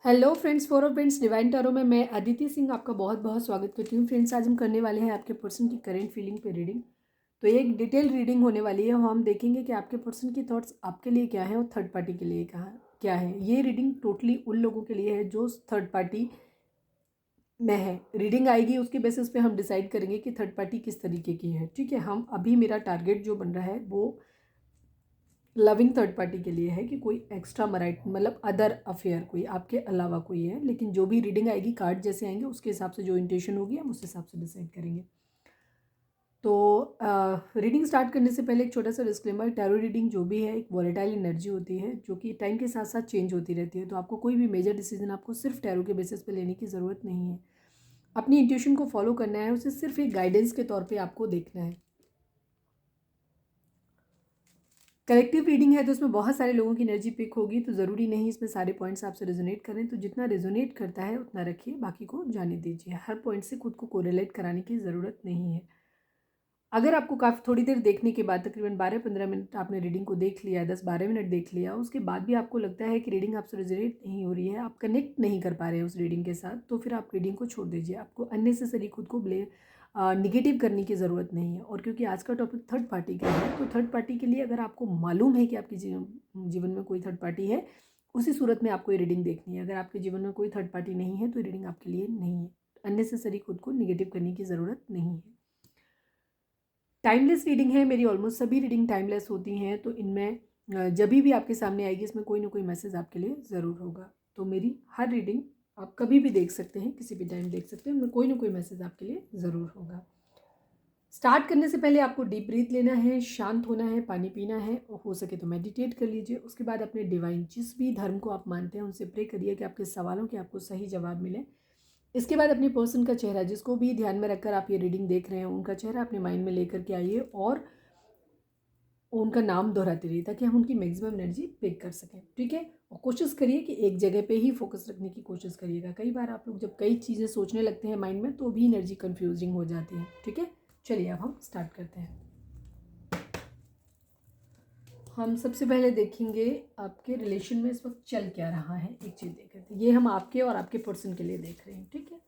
Hello friends, for friends divine tarot में मैं अदिति सिंह आपका बहुत बहुत स्वागत करती हूँ। फ्रेंड्स, आज हम करने वाले हैं आपके पर्सन की करेंट फीलिंग पे रीडिंग। तो ये एक डिटेल रीडिंग होने वाली है। हम देखेंगे कि आपके पर्सन की थॉट्स आपके लिए क्या है और थर्ड पार्टी के लिए क्या है। ये रीडिंग टोटली उन लोगों के लिए है जो थर्ड पार्टी में है। रीडिंग आएगी उसके बेसिस पे हम डिसाइड करेंगे कि थर्ड पार्टी किस तरीके की है। ठीक है, हम अभी मेरा टारगेट जो बन रहा है वो लविंग थर्ड पार्टी के लिए है कि कोई एक्स्ट्रा मराइट मतलब अदर अफेयर कोई आपके अलावा कोई है। लेकिन जो भी रीडिंग आएगी, कार्ड जैसे आएंगे उसके हिसाब से जो इंटेंशन होगी हम उस हिसाब से डिसाइड करेंगे। तो रीडिंग स्टार्ट करने से पहले एक छोटा सा डिस्क्लेमर, टैरो रीडिंग जो भी है एक वॉलेटाइल एनर्जी होती है जो कि टाइम के साथ साथ चेंज होती रहती है। तो आपको कोई भी मेजर डिसीजन आपको सिर्फ टैरो के बेसिस पे लेने की ज़रूरत नहीं है। अपनी इंट्यूशन को फॉलो करना है, उसे सिर्फ एक गाइडेंस के तौर पर आपको देखना है। कलेक्टिव रीडिंग है तो उसमें बहुत सारे लोगों की एनर्जी पिक होगी, तो ज़रूरी नहीं इसमें सारे पॉइंट्स आपसे रेजोनेट करें। तो जितना रेजोनेट करता है उतना रखिए, बाकी को जाने दीजिए। हर पॉइंट से खुद को कोरिलेट कराने की ज़रूरत नहीं है। अगर आपको काफ़ी थोड़ी देर देखने के बाद, तकरीबन 12-15 मिनट आपने रीडिंग को देख लिया, 10-12 मिनट देख लिया, उसके बाद भी आपको लगता है कि रीडिंग आपसे रेजोनेट नहीं हो रही है, आप कनेक्ट नहीं कर पा रहे हैं उस रीडिंग के साथ, तो फिर आप रीडिंग को छोड़ दीजिए। आपको अननेसेसरी खुद को निगेटिव करने की ज़रूरत नहीं है। और क्योंकि आज का टॉपिक थर्ड पार्टी का है, तो थर्ड पार्टी के लिए अगर आपको मालूम है कि आपके जीवन में कोई थर्ड पार्टी है, उसी सूरत में आपको ये रीडिंग देखनी है। अगर आपके जीवन में कोई थर्ड पार्टी नहीं है तो रीडिंग आपके लिए नहीं है। अननेसेसरी खुद को निगेटिव करने की ज़रूरत नहीं है। टाइमलेस रीडिंग है मेरी, ऑलमोस्ट सभी रीडिंग टाइमलेस होती हैं। तो इनमें जब भी आपके सामने आएगी इसमें कोई ना कोई मैसेज आपके लिए ज़रूर होगा। तो मेरी हर रीडिंग आप कभी भी देख सकते हैं, किसी भी टाइम देख सकते हैं, उनमें कोई ना कोई मैसेज आपके लिए ज़रूर होगा। स्टार्ट करने से पहले आपको डीप ब्रीथ लेना है, शांत होना है, पानी पीना है, और हो सके तो मेडिटेट कर लीजिए। उसके बाद अपने डिवाइन जिस भी धर्म को आप मानते हैं उनसे प्रे करिए कि आपके सवालों के आपको सही जवाब मिले। इसके बाद अपनी पर्सन का चेहरा, जिसको भी ध्यान में रखकर आप ये रीडिंग देख रहे हैं, उनका चेहरा अपने माइंड में लेकर के आइए और उनका नाम दोहराते रहिए ताकि हम उनकी मैक्सिमम एनर्जी पिक कर सकें। ठीक है, और कोशिश करिए कि एक जगह पे ही फोकस रखने की कोशिश करिएगा। कई बार आप लोग जब कई चीज़ें सोचने लगते हैं माइंड में तो भी एनर्जी कंफ्यूजिंग हो जाती है। ठीक है, चलिए अब हम स्टार्ट करते हैं। हम सबसे पहले देखेंगे आपके रिलेशन में इस वक्त चल क्या रहा है। एक चीज़ देख रहे थे, ये हम आपके और आपके पर्सन के लिए देख रहे हैं। ठीक है,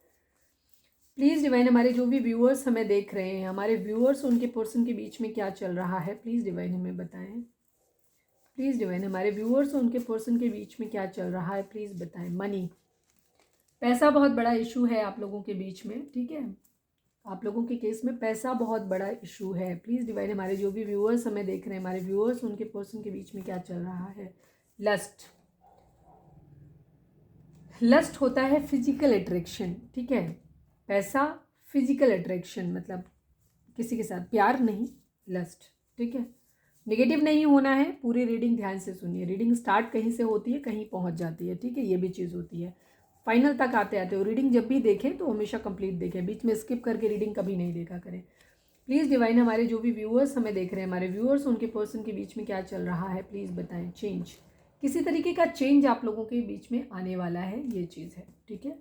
प्लीज़ डिवाइन हमारे जो भी व्यूअर्स हमें देख रहे हैं, हमारे व्यूअर्स उनके पर्सन के बीच में क्या चल रहा है, प्लीज़ डिवाइन हमें बताएं। प्लीज़ डिवाइन हमारे व्यूअर्स उनके पर्सन के बीच में क्या चल रहा है, प्लीज़ बताएं। मनी, पैसा बहुत बड़ा इशू है आप लोगों के बीच में। ठीक है, आप लोगों के केस में पैसा बहुत बड़ा इशू है। प्लीज़ डिवाइन हमारे जो भी व्यूअर्स हमें देख रहे हैं, हमारे व्यूअर्स उनके पर्सन के बीच में क्या चल रहा है। लस्ट, लस्ट होता है फिजिकल अट्रैक्शन। ठीक है, पैसा फिजिकल अट्रैक्शन मतलब किसी के साथ प्यार नहीं, लस्ट। ठीक है, नेगेटिव नहीं होना है। पूरी रीडिंग ध्यान से सुनिए। रीडिंग स्टार्ट कहीं से होती है, कहीं पहुंच जाती है। ठीक है, ये भी चीज़ होती है। फाइनल तक आते आते हो रीडिंग जब भी देखें तो हमेशा कंप्लीट देखें, बीच में स्किप करके रीडिंग कभी नहीं देखा करें। प्लीज़ डिवाइन हमारे जो भी व्यूअर्स हमें देख रहे हैं, हमारे व्यूअर्स उनके पर्सन के बीच में क्या चल रहा है, प्लीज़ बताएं। चेंज, किसी तरीके का चेंज आप लोगों के बीच में आने वाला है, ये चीज़ है। ठीक है,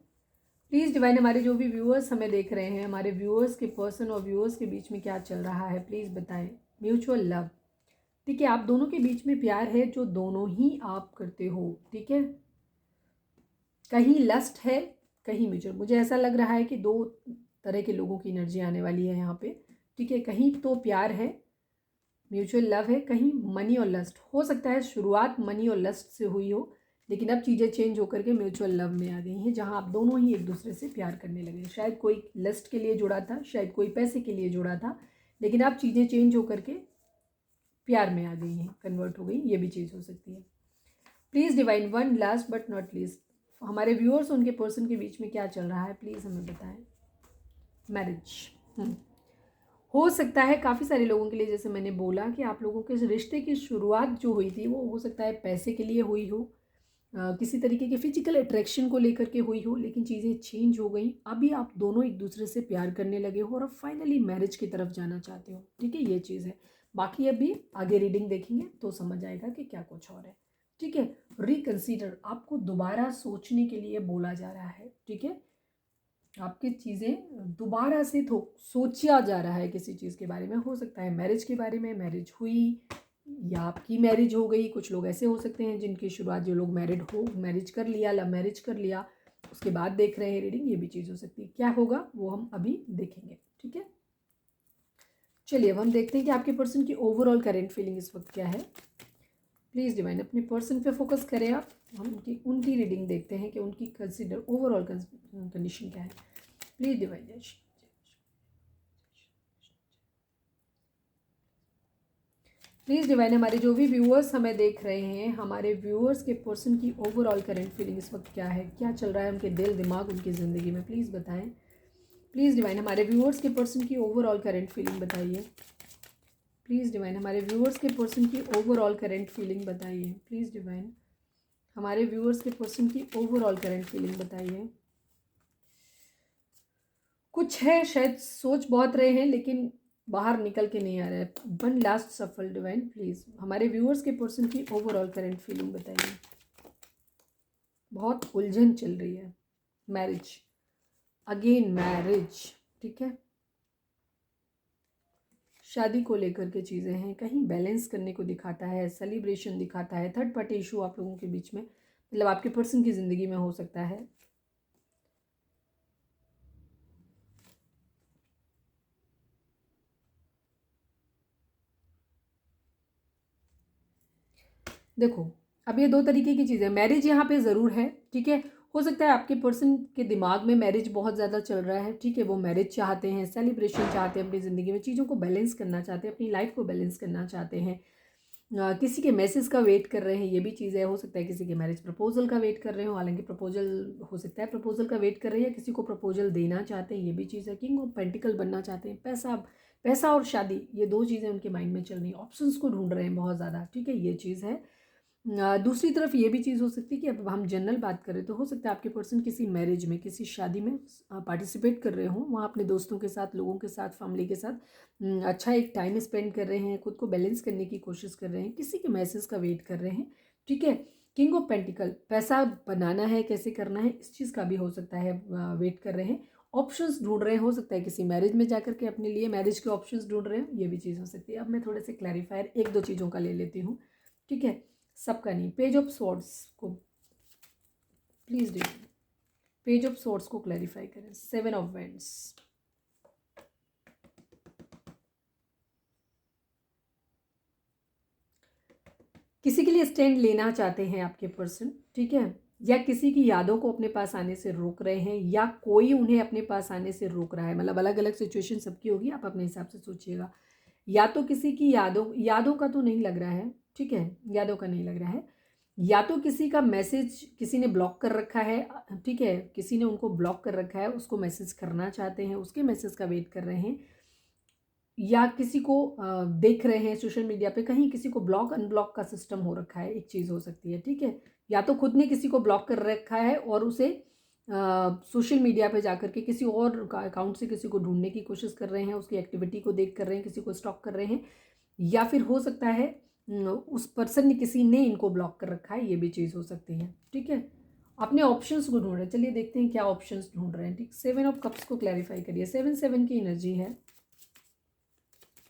प्लीज़ डिवाइन हमारे जो भी व्यूअर्स हमें देख रहे हैं, हमारे व्यूअर्स के पर्सन और व्यूअर्स के बीच में क्या चल रहा है, प्लीज़ बताएं। म्यूचुअल लव, ठीक है, आप दोनों के बीच में प्यार है जो दोनों ही आप करते हो। ठीक है, कहीं लस्ट है, कहीं म्यूचुअल। मुझे ऐसा लग रहा है कि दो तरह के लोगों की एनर्जी आने वाली है यहाँ पे। ठीक है, कहीं तो प्यार है, म्यूचुअल लव है, कहीं मनी और लस्ट। हो सकता है शुरुआत मनी और लस्ट से हुई हो, लेकिन अब चीज़ें चेंज होकर के म्यूचुअल लव में आ गई हैं, जहाँ आप दोनों ही एक दूसरे से प्यार करने लगे। शायद कोई लस्ट के लिए जुड़ा था, शायद कोई पैसे के लिए जुड़ा था, लेकिन अब चीज़ें चेंज होकर के प्यार में आ गई हैं, कन्वर्ट हो गई। ये भी चीज़ हो सकती है। Please divine one last but not least, हमारे व्यूअर्स उनके पर्सन के बीच में क्या चल रहा है, प्लीज़ हमें बताएं। मैरिज, हो सकता है काफ़ी सारे लोगों के लिए, जैसे मैंने बोला कि आप लोगों के रिश्ते की शुरुआत जो हुई थी वो हो सकता है पैसे के लिए हुई हो, किसी तरीके के फिजिकल अट्रैक्शन को लेकर के हुई हो, लेकिन चीज़ें चेंज हो गई। अभी आप दोनों एक दूसरे से प्यार करने लगे हो और अब फाइनली मैरिज की तरफ जाना चाहते हो। ठीक है, ये चीज़ है। बाकी अभी आगे रीडिंग देखेंगे तो समझ आएगा कि क्या कुछ और है। ठीक है, रिकंसीडर, आपको दोबारा सोचने के लिए बोला जा रहा है। ठीक है, आपकी चीज़ें दोबारा से सोचा जा रहा है किसी चीज़ के बारे में। हो सकता है मैरिज के बारे में, मैरिज हुई या आपकी मैरिज हो गई। कुछ लोग ऐसे हो सकते हैं जिनकी शुरुआत, जो लोग मैरिड हो, मैरिज कर लिया, लव मैरिज कर लिया, उसके बाद देख रहे हैं रीडिंग, ये भी चीज़ हो सकती है। क्या होगा वो हम अभी देखेंगे, ठीक है। चलिए अब हम देखते हैं कि आपके पर्सन की ओवरऑल करेंट फीलिंग इस वक्त क्या है। प्लीज़ डिवाइन अपने पर्सन पे फोकस करें आप। हम उनकी रीडिंग देखते हैं कि उनकी कंसिडर ओवरऑल कंडीशन क्या है। Please divine. प्लीज़ डिवाइन, हमारे जो भी व्यूअर्स हमें देख रहे हैं, हमारे व्यूअर्स के पर्सन की ओवरऑल करेंट फीलिंग इस वक्त क्या है, क्या चल रहा है उनके दिल दिमाग उनकी ज़िंदगी में, प्लीज़ बताएं। प्लीज़ डिवाइन हमारे व्यूअर्स के पर्सन की ओवरऑल करेंट फीलिंग बताइए। प्लीज़ डिवाइन हमारे व्यूअर्स के पर्सन की ओवरऑल करेंट फीलिंग बताइए। प्लीज़ डिवाइन हमारे व्यूअर्स के पर्सन की ओवरऑल करेंट फीलिंग बताइए। कुछ है, शायद सोच बहुत रहे हैं लेकिन बाहर निकल के नहीं आ रहा है। वन लास्ट सफल डिवाइन, प्लीज़ हमारे व्यूअर्स के पर्सन की ओवरऑल करेंट फीलिंग बताइए। बहुत उलझन चल रही है। मैरिज, अगेन मैरिज, ठीक है। शादी को लेकर के चीज़ें हैं, कहीं बैलेंस करने को दिखाता है, सेलिब्रेशन दिखाता है। थर्ड पार्टी इशू आप लोगों के बीच में, मतलब आपके पर्सन की ज़िंदगी में हो सकता है। देखो अब ये दो तरीके की चीज़ें, मैरिज यहाँ पे ज़रूर है, ठीक है। हो सकता है आपके पर्सन के दिमाग में मैरिज बहुत ज़्यादा चल रहा है, ठीक है। वो मैरिज चाहते हैं, सेलिब्रेशन चाहते हैं, अपनी ज़िंदगी में चीज़ों को बैलेंस करना चाहते हैं, अपनी लाइफ को बैलेंस करना चाहते हैं। किसी के मैसेज का वेट कर रहे हैं, ये भी चीज़ है। हो सकता है किसी के मैरिज प्रपोजल का वेट कर रहे हो, हालांकि प्रपोजल हो सकता है प्रपोजल का वेट कर रहे हैं, या किसी को प्रपोजल देना चाहते हैं, ये भी चीज़ है। किंग ऑफ पेंटिकल बनना चाहते हैं, पैसा, पैसा और शादी, ये दो चीज़ें उनके माइंड में चल रही हैं। ऑप्शंस को ढूंढ रहे हैं बहुत ज़्यादा, ठीक है, ये चीज़ है। दूसरी तरफ ये भी चीज़ हो सकती है कि अब हम जनरल बात करें तो हो सकता है आपके पर्सन किसी मैरिज में, किसी शादी में पार्टिसिपेट कर रहे हों, वहाँ अपने दोस्तों के साथ, लोगों के साथ, फैमिली के साथ अच्छा एक टाइम स्पेंड कर रहे हैं, खुद को बैलेंस करने की कोशिश कर रहे हैं, किसी के मैसेज का वेट कर रहे हैं, ठीक है। किंग ऑफ पेंटिकल, पैसा बनाना है, कैसे करना है, इस चीज़ का भी हो सकता है वेट कर रहे हैं। ऑप्शंस ढूंढ रहे हैं, हो सकता है किसी मैरिज में जाकर के अपने लिए मैरिज के ऑप्शंस ढूंढ रहे हैं, ये भी चीज़ हो सकती है। अब मैं थोड़े से क्लैरिफायर एक दो चीज़ों का ले लेती हूँ, ठीक है, सबका नहीं। पेज ऑफ स्वॉर्ड्स को please do, page of swords को क्लैरिफाई करें। सेवन ऑफ वेंड्स, किसी के लिए स्टैंड लेना चाहते हैं आपके पर्सन, ठीक है, या किसी की यादों को अपने पास आने से रोक रहे हैं, या कोई उन्हें अपने पास आने से रोक रहा है। मतलब अलग अलग सिचुएशन सबकी होगी, आप अपने हिसाब से सोचिएगा। या तो किसी की यादों का तो नहीं लग रहा है, ठीक है, यादों का नहीं लग रहा है। या तो किसी का मैसेज किसी ने ब्लॉक कर रखा है, ठीक है, किसी ने उनको ब्लॉक कर रखा है, उसको मैसेज करना चाहते हैं, उसके मैसेज का वेट कर रहे हैं। या किसी को देख रहे हैं सोशल मीडिया पे, कहीं किसी को ब्लॉक अनब्लॉक का सिस्टम हो रखा है, एक चीज़ हो सकती है, ठीक है। या तो खुद ने किसी को ब्लॉक कर रखा है और उसे सोशल मीडिया पे जाकर के किसी और अकाउंट से किसी को ढूंढने की कोशिश कर रहे हैं, उसकी एक्टिविटी को देख कर रहे हैं, किसी को स्टॉक कर रहे हैं। या फिर हो सकता है उस पर्सन ने, किसी ने इनको ब्लॉक कर रखा है, ये भी चीज़ हो सकती है, ठीक है। अपने ऑप्शंस को ढूंढ रहे हैं, चलिए देखते हैं क्या ऑप्शंस ढूंढ रहे हैं, ठीक। सेवन ऑफ कप्स को क्लैरिफाई करिए, 7 की एनर्जी है,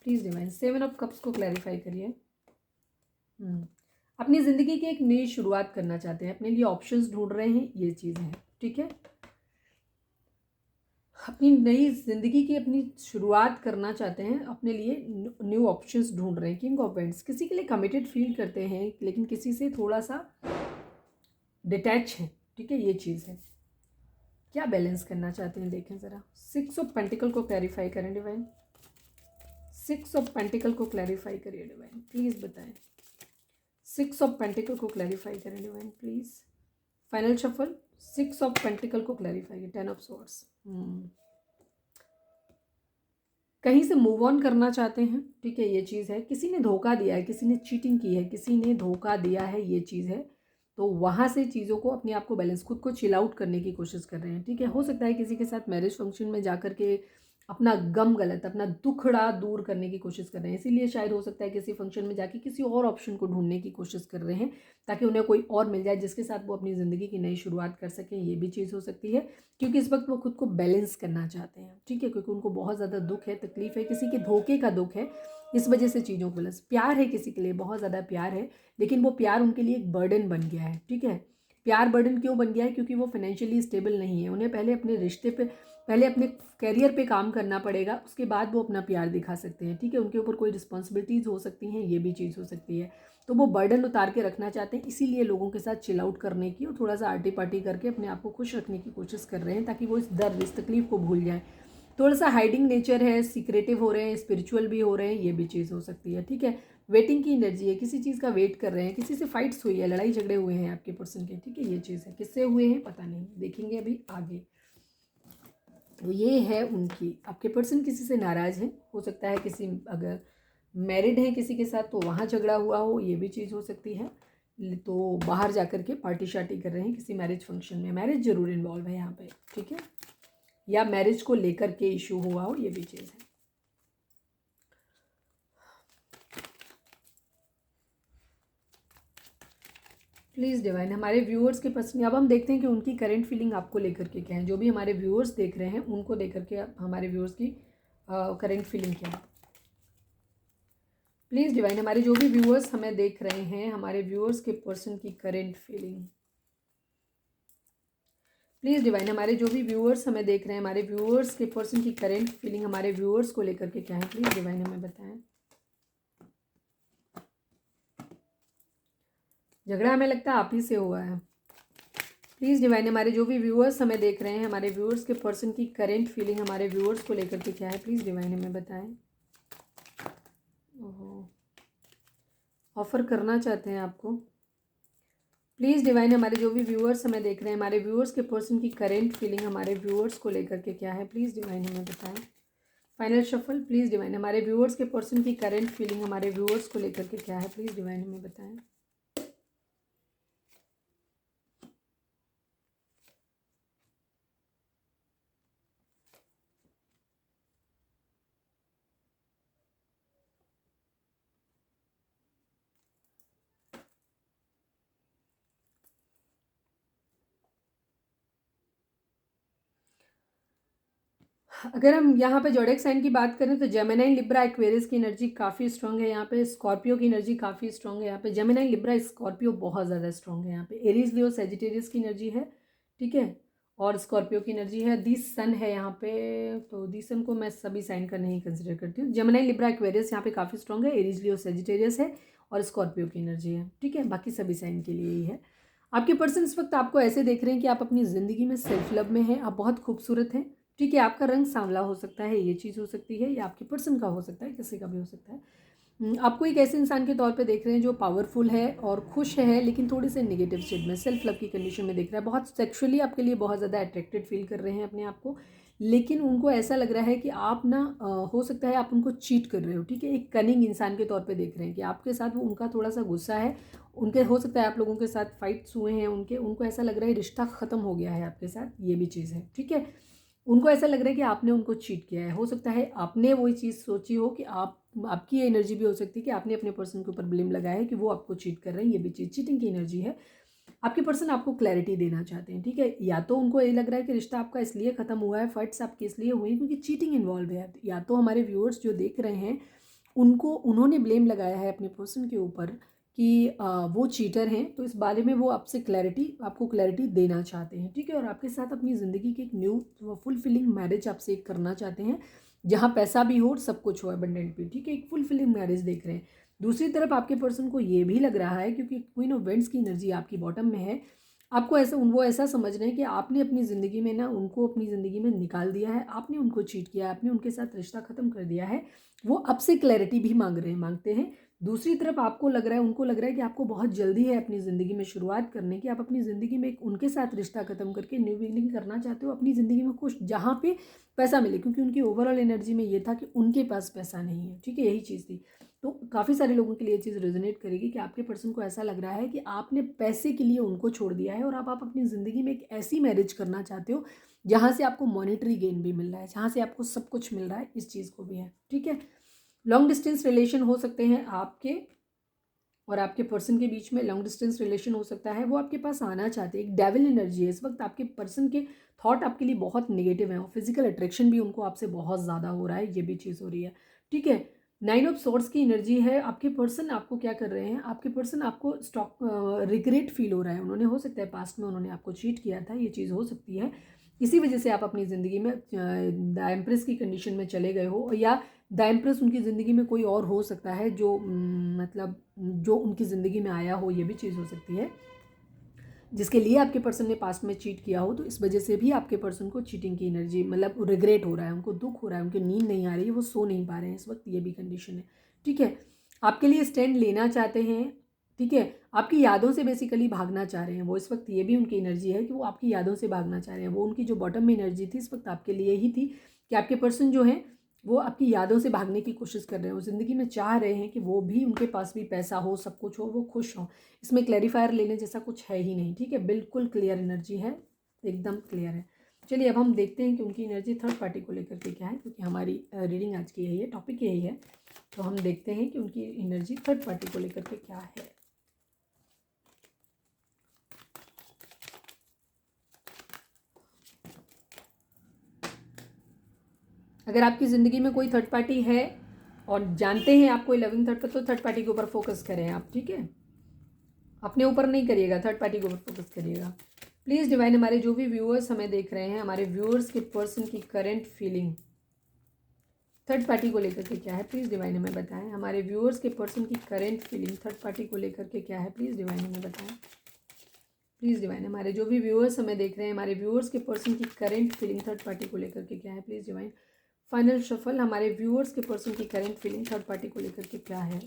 प्लीज डिवाइन 7 ऑफ कप्स को क्लैरिफाई करिए। अपनी ज़िंदगी की एक नई शुरुआत करना चाहते हैं, अपने लिए ऑप्शंस ढूंढ रहे हैं, ये चीज़ है, ठीक है। अपनी नई ज़िंदगी की अपनी शुरुआत करना चाहते हैं, अपने लिए न्यू ऑप्शंस ढूंढ रहे हैं। किंग ऑफ वेंड्स, किसी के लिए कमिटेड फील करते हैं लेकिन किसी से थोड़ा सा डिटैच है, ठीक है, ये चीज़ है। क्या बैलेंस करना चाहते हैं देखें ज़रा। 6 ऑफ पेंटिकल को क्लैरिफाई करें डिवाइन, 6 ऑफ पेंटिकल को क्लैरिफाई करिए डिवाइन, प्लीज़ बताएं। 6 ऑफ पेंटिकल को क्लैरिफाई करें divine please. Final shuffle, 6 of pentacle को क्लैरिफाई, 10 ऑफ स्वॉर्ड्स। कहीं से मूव ऑन करना चाहते हैं, ठीक है, ये चीज़ है। किसी ने धोखा दिया है, किसी ने चीटिंग की है, किसी ने धोखा दिया है, ये चीज़ है। तो वहाँ से चीज़ों को, अपने आप को बैलेंस, खुद को चिल आउट करने की कोशिश कर रहे हैं, ठीक है। हो सकता है किसी के साथ मैरिज फंक्शन में जाकर के अपना गम गलत, अपना दुखड़ा दूर करने की कोशिश कर रहे हैं। इसीलिए शायद हो सकता है किसी फंक्शन में जाके किसी और ऑप्शन को ढूंढने की कोशिश कर रहे हैं ताकि उन्हें कोई और मिल जाए जिसके साथ वो अपनी ज़िंदगी की नई शुरुआत कर सकें। ये भी चीज़ हो सकती है, क्योंकि इस वक्त वो खुद को बैलेंस करना चाहते हैं, ठीक है, क्योंकि उनको बहुत ज़्यादा दुख है, तकलीफ है, किसी के धोखे का दुख है, इस वजह से चीज़ों को लस प्यार है किसी के लिए, बहुत ज़्यादा प्यार है, लेकिन वो प्यार उनके लिए एक बर्डन बन गया है, ठीक है। प्यार बर्डन क्यों बन गया है? क्योंकि वो फाइनेंशियली स्टेबल नहीं है। उन्हें पहले अपने रिश्ते पे, पहले अपने कैरियर पे काम करना पड़ेगा, उसके बाद वो अपना प्यार दिखा सकते हैं, ठीक है। उनके ऊपर कोई रिस्पॉन्सिबिलिटीज़ हो सकती हैं, ये भी चीज़ हो सकती है। तो वो बर्डन उतार के रखना चाहते हैं, इसीलिए लोगों के साथ चिल आउट करने की और थोड़ा सा आर्टी पार्टी करके अपने आप को खुश रखने की कोशिश कर रहे हैं ताकि वो इस दर्द, इस तकलीफ को भूल जाएं। थोड़ा सा हाइडिंग नेचर है, सीक्रेटिव हो रहे हैं, स्पिरिचुअल भी हो रहे हैं, ये भी चीज़ हो सकती है, ठीक है। वेटिंग की एनर्जी है, किसी चीज़ का वेट कर रहे हैं, किसी से फाइट्स हुई है, लड़ाई झगड़े हुए हैं आपके पर्सन के, ठीक है, ये चीज़ है। किससे हुए हैं पता नहीं, देखेंगे अभी आगे। तो ये है उनकी, आपके पर्सन किसी से नाराज़ हैं, हो सकता है किसी, अगर मैरिड हैं किसी के साथ तो वहाँ झगड़ा हुआ हो, ये भी चीज़ हो सकती है। तो बाहर जा कर के पार्टी शार्टी कर रहे हैं किसी मैरिज फंक्शन में, मैरिज जरूर इन्वॉल्व है यहाँ पे, ठीक है, या मैरिज को लेकर के इशू हुआ हो, ये भी चीज़ है। प्लीज़ डिवाइन, हमारे व्यूअर्स के पर्सन, अब हम देखते हैं कि उनकी करंट फीलिंग आपको लेकर के क्या है। जो भी हमारे व्यूअर्स देख रहे हैं उनको लेकर के हमारे व्यूअर्स की करंट फीलिंग क्या है। प्लीज़ डिवाइन, हमारे जो भी व्यूअर्स हमें देख रहे हैं, हमारे व्यूअर्स के पर्सन की करंट फीलिंग। प्लीज़ डिवाइन, हमारे जो भी व्यूअर्स हमें देख रहे हैं, हमारे व्यूअर्स के पर्सन की करंट फीलिंग हमारे व्यूअर्स को लेकर के क्या है। प्लीज़ डिवाइन हमें बताएं। झगड़ा हमें लगता है आप ही से हुआ है। प्लीज़ डिवाइन, हमारे जो भी व्यूअर्स हमें देख रहे हैं, हमारे व्यूअर्स के पर्सन की करंट फीलिंग हमारे व्यूअर्स को लेकर के क्या है। प्लीज़ डिवाइन हमें बताएं। ऑफ़र करना चाहते हैं आपको। प्लीज़ डिवाइन, हमारे जो भी व्यूअर्स हमें देख रहे हैं, हमारे व्यूअर्स के पर्सन की करंट फीलिंग हमारे व्यूअर्स को लेकर के क्या है। प्लीज़ डिवाइन हमें बताएं। Final shuffle. प्लीज़ डिवाइन, हमारे व्यूअर्स के पर्सन की करंट फीलिंग हमारे व्यूअर्स को लेकर के क्या है। प्लीज़ डिवाइन हमें बताएं। अगर हम यहाँ पे जोडिएक साइन की बात करें तो जेमिनी, लिब्रा, एक्वेरियस की एनर्जी काफ़ी स्ट्रॉन्ग है यहाँ पे। स्कॉर्पियो की एनर्जी काफ़ी स्ट्रॉन्ग है यहाँ पे। जेमिनी, लिब्रा, स्कॉर्पियो बहुत ज़्यादा स्ट्रॉन्ग है यहाँ पे। एरीज, लियो, सेजिटेरियस की एनर्जी है, ठीक है, और स्कॉर्पियो की एनर्जी है। दी सन है यहाँ पे, तो दी सन को मैं सभी साइन का नहीं कंसिडर करती हूँ। जेमिनी, लिब्रा, एक्वेरियस यहाँ पे काफ़ी स्ट्रॉन्ग है। एरीज, लियो, सेजिटेरियस है और स्कॉर्पियो की एनर्जी है, ठीक है, बाकी सभी साइन के लिए ही है। आपके पर्सन इस वक्त आपको ऐसे देख रहे हैं कि आप अपनी ज़िंदगी में सेल्फ लव में हैं, आप बहुत खूबसूरत हैं, ठीक है। आपका रंग सांवला हो सकता है, ये चीज़ हो सकती है, या आपके पर्सन का हो सकता है, किसी का भी हो सकता है। आपको एक ऐसे इंसान के तौर पे देख रहे हैं जो पावरफुल है और खुश है, लेकिन थोड़ी से नेगेटिव स्टेट में, सेल्फ लव की कंडीशन में देख रहा है। बहुत सेक्सुअली आपके लिए बहुत ज़्यादा अट्रैक्टेड फील कर रहे हैं अपने आप को, लेकिन उनको ऐसा लग रहा है कि आप ना हो सकता है आप उनको चीट कर रहे हो, ठीक है। एक कनिंग इंसान के तौर पे देख रहे हैं कि आपके साथ वो, उनका थोड़ा सा गुस्सा है, उनके हो सकता है आप लोगों के साथ फाइट्स हुए हैं, उनको ऐसा लग रहा है रिश्ता ख़त्म हो गया है आपके साथ, ये भी चीज़ है, ठीक है। उनको ऐसा लग रहा है कि आपने उनको चीट किया है। हो सकता है आपने वही चीज़ सोची हो कि आपकी एनर्जी भी हो सकती है कि आपने अपने पर्सन के ऊपर ब्लेम लगाया है कि वो आपको चीट कर रहे हैं, ये भी चीज़ चीटिंग की एनर्जी है। आपके पर्सन आपको क्लैरिटी देना चाहते हैं, ठीक है। या तो उनको ये लग रहा है कि रिश्ता आपका इसलिए ख़त्म हुआ है, फाइट्स आपकी इसलिए हुई क्योंकि चीटिंग इन्वॉल्व है, या तो हमारे व्यूअर्स जो देख रहे हैं उन्होंने ब्लेम लगाया है अपने पर्सन के ऊपर कि वो चीटर हैं, तो इस बारे में वो आपको क्लैरिटी देना चाहते हैं, ठीक है। और आपके साथ अपनी ज़िंदगी की एक न्यू फुलफिलिंग मैरिज आपसे एक करना चाहते हैं, जहाँ पैसा भी हो और सब कुछ हो अबंडेंट भी, ठीक है, एक फुलफिलिंग मैरिज देख रहे हैं। दूसरी तरफ आपके पर्सन को ये भी लग रहा है, क्योंकि क्वीन ऑफ वेंट्स की एनर्जी आपकी बॉटम में है, आपको ऐसा, वो ऐसा समझ रहे हैं कि आपने अपनी ज़िंदगी में ना उनको अपनी ज़िंदगी में निकाल दिया है, आपने उनको चीट किया है, आपने उनके साथ रिश्ता ख़त्म कर दिया है। वो अब से क्लैरिटी भी मांगते हैं। दूसरी तरफ आपको लग रहा है, उनको लग रहा है कि आपको बहुत जल्दी है अपनी ज़िंदगी में शुरुआत करने की। आप अपनी ज़िंदगी में एक उनके साथ रिश्ता ख़त्म करके न्यू बिगिनिंग करना चाहते हो, अपनी ज़िंदगी में खुश, जहाँ पे पैसा मिले, क्योंकि उनकी ओवरऑल एनर्जी में ये था कि उनके पास पैसा नहीं है, ठीक है, यही चीज़ थी। तो काफ़ी सारे लोगों के लिए ये चीज़ रेजोनेट करेगी कि आपके पर्सन को ऐसा लग रहा है कि आपने पैसे के लिए उनको छोड़ दिया है और अब आप अपनी ज़िंदगी में एक ऐसी मैरिज करना चाहते हो जहाँ से आपको मॉनेटरी गेन भी मिल रहा है, जहाँ से आपको सब कुछ मिल रहा है, इस चीज़ को भी है। ठीक है, लॉन्ग डिस्टेंस रिलेशन हो सकते हैं आपके और आपके पर्सन के बीच में, लॉन्ग डिस्टेंस रिलेशन हो सकता है। वो आपके पास आना चाहते हैं, एक डेविल एनर्जी है इस वक्त। आपके पर्सन के थॉट आपके लिए बहुत नेगेटिव है, फिजिकल अट्रैक्शन भी उनको आपसे बहुत ज़्यादा हो रहा है, ये भी चीज़ हो रही है। ठीक है, 9 ऑफ सोर्ड्स की एनर्जी है। आपके पर्सन आपको क्या कर रहे हैं, आपके पर्सन आपको रिग्रेट फील हो रहा है। उन्होंने, हो सकता है पास्ट में उन्होंने आपको चीट किया था, ये चीज़ हो सकती है। इसी वजह से आप अपनी ज़िंदगी में द एम्प्रेस की कंडीशन में चले गए हो, या द एम्प्रेस उनकी ज़िंदगी में कोई और हो सकता है जो मतलब जो उनकी ज़िंदगी में आया हो, ये भी चीज़ हो सकती है, जिसके लिए आपके पर्सन ने पास्ट में चीट किया हो। तो इस वजह से भी आपके पर्सन को चीटिंग की एनर्जी, मतलब रिग्रेट हो रहा है, उनको दुख हो रहा है, उनकी नींद नहीं आ रही है, वो सो नहीं पा रहे हैं इस वक्त, ये भी कंडीशन है। ठीक है, आपके लिए स्टैंड लेना चाहते हैं। ठीक है, आपकी यादों से बेसिकली भागना चाह रहे हैं वो इस वक्त, ये भी उनकी एनर्जी है कि वो आपकी यादों से भागना चाह रहे हैं। वो उनकी जो बॉटम में एनर्जी थी इस वक्त आपके लिए ही थी कि आपके पर्सन जो है वो आपकी यादों से भागने की कोशिश कर रहे हैं। वो ज़िंदगी में चाह रहे हैं कि वो भी, उनके पास भी पैसा हो, सब कुछ हो, वो खुश हो। इसमें क्लैरिफायर लेने जैसा कुछ है ही नहीं। ठीक है, बिल्कुल क्लियर एनर्जी है, एकदम क्लियर है। चलिए अब हम देखते हैं कि उनकी एनर्जी थर्ड पार्टी को लेकर के क्या है, क्योंकि हमारी रीडिंग आज की यही है, टॉपिक यही है। तो हम देखते हैं कि उनकी एनर्जी थर्ड पार्टी को लेकर के क्या है। अगर आपकी ज़िंदगी में कोई थर्ड पार्टी है और जानते हैं आप कोई लविंग थर्ड, तो थर्ड पार्टी के ऊपर फोकस करें आप। ठीक है, अपने ऊपर नहीं करिएगा, थर्ड पार्टी के ऊपर फोकस करिएगा प्लीज़। डिवाइन, हमारे जो भी व्यूअर्स हमें देख रहे हैं, हमारे व्यूअर्स के पर्सन की करंट फीलिंग थर्ड पार्टी को लेकर के क्या है, प्लीज़ डिवाइन हमें बताएं। हमारे व्यूअर्स के पर्सन की करंट फीलिंग थर्ड पार्टी को लेकर के क्या है, प्लीज़ डिवाइन हमें बताएं। प्लीज़ डिवाइन, हमारे जो भी व्यूअर्स हमें देख रहे हैं, हमारे व्यूअर्स के पर्सन की करंट फीलिंग थर्ड पार्टी को लेकर के क्या है, प्लीज़ डिवाइन। फाइनल शफल, हमारे व्यूअर्स के पर्सन की करंट फीलिंग थर्ड पार्टी को लेकर के क्या है।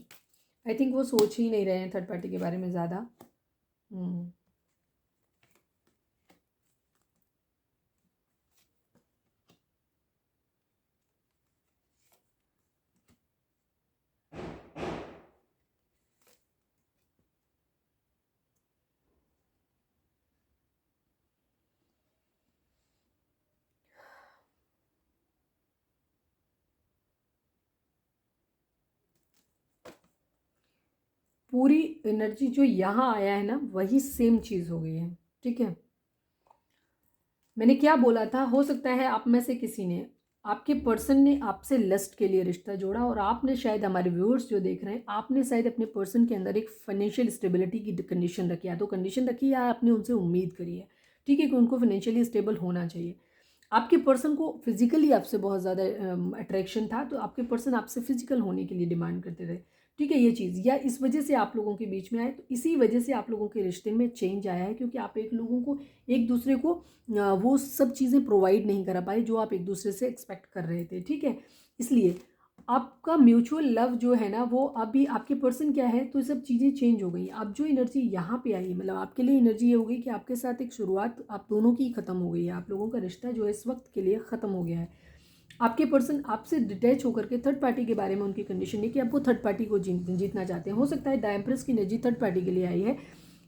आई थिंक वो सोच ही नहीं रहे हैं थर्ड पार्टी के बारे में ज़्यादा। पूरी एनर्जी जो यहाँ आया है ना, वही सेम चीज़ हो गई है। ठीक है, मैंने क्या बोला था, हो सकता है आप में से किसी ने, आपके पर्सन ने आपसे लस्ट के लिए रिश्ता जोड़ा, और आपने शायद, हमारे व्यूअर्स जो देख रहे हैं, आपने शायद अपने पर्सन के अंदर एक फाइनेंशियल स्टेबिलिटी की कंडीशन रखी है, तो कंडीशन रखी है, आपने उनसे उम्मीद करी है। ठीक है, कि उनको फाइनेंशियली स्टेबल होना चाहिए। आपके पर्सन को फिजिकली आपसे बहुत ज़्यादा अट्रैक्शन था, तो आपके पर्सन आपसे फिजिकल होने के लिए डिमांड करते थे। ठीक है, ये चीज़, या इस वजह से आप लोगों के बीच में आए, तो इसी वजह से आप लोगों के रिश्ते में चेंज आया है, क्योंकि आप एक लोगों को, एक दूसरे को वो सब चीज़ें प्रोवाइड नहीं करा पाए जो आप एक दूसरे से एक्सपेक्ट कर रहे थे। ठीक है, इसलिए आपका म्यूचुअल लव जो है ना, वो अभी आपके पर्सन क्या है, तो सब चीज़ें चेंज हो गई। अब जो एनर्जी यहाँ पे आई, मतलब आपके लिए एनर्जी ये हो गई कि आपके साथ एक शुरुआत आप दोनों की ख़त्म हो गई है। आप लोगों का रिश्ता जो है इस वक्त के लिए ख़त्म हो गया है। आपके पर्सन आपसे डिटैच होकर के थर्ड पार्टी के बारे में उनकी कंडीशन है कि आप वो थर्ड पार्टी को जीतना चाहते हैं। हो सकता है द एम्प्रेस की एनर्जी थर्ड पार्टी के लिए आई है।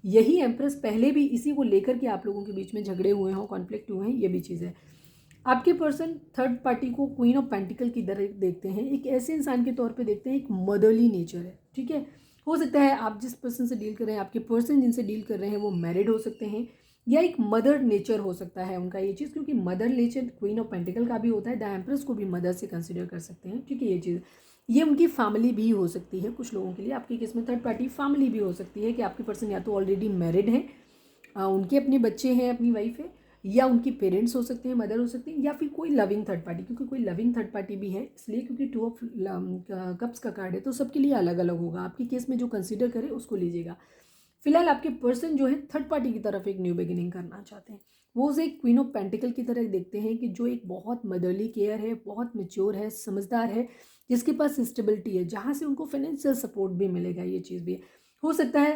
यही एम्प्रेस पहले भी इसी को लेकर के आप लोगों के बीच में झगड़े हुए हों, कॉन्फ्लिक्ट हुए हैं, ये भी चीज़ है। आपके पर्सन थर्ड पार्टी को क्वीन ऑफ पेंटिकल की तरह देखते हैं, एक ऐसे इंसान के तौर पे देखते हैं, एक मदरली नेचर है। ठीक है, हो सकता है आप जिस पर्सन से डील कर रहे हैं, आपके पर्सन जिनसे डील कर रहे हैं, वो मैरिड हो सकते हैं, या एक मदर नेचर हो सकता है उनका ये चीज़, क्योंकि mother nature queen of pentacle का भी होता है। द एम्प्रेस को भी मदर से कंसिडर कर सकते हैं। ठीक है, ये चीज़, ये उनकी फैमिली भी हो सकती है कुछ लोगों के लिए। आपकी केस में थर्ड पार्टी फैमिली भी हो सकती है कि आपके पर्सन या तो ऑलरेडी मैरिड हैं, उनके अपने बच्चे हैं, अपनी वाइफ है, या उनकी पेरेंट्स हो सकते हैं, मदर हो सकती हैं, या फिर कोई लविंग थर्ड पार्टी, क्योंकि कोई लविंग थर्ड पार्टी भी है इसलिए, क्योंकि 2 ऑफ कप्स का कार्ड है, तो सबके लिए अलग अलग होगा। आपकी केस में जो कंसीडर करे उसको लीजिएगा। फिलहाल आपके पर्सन जो है थर्ड पार्टी की तरफ एक न्यू बिगिनिंग करना चाहते हैं। वो उसे एक क्वीन ऑफ पेंटिकल की तरह देखते हैं कि जो एक बहुत मदरली केयर है, बहुत मेच्योर है, समझदार है, जिसके पास स्टेबिलिटी है, जहाँ से उनको फाइनेंशियल सपोर्ट भी मिलेगा। ये चीज़ भी है। हो सकता है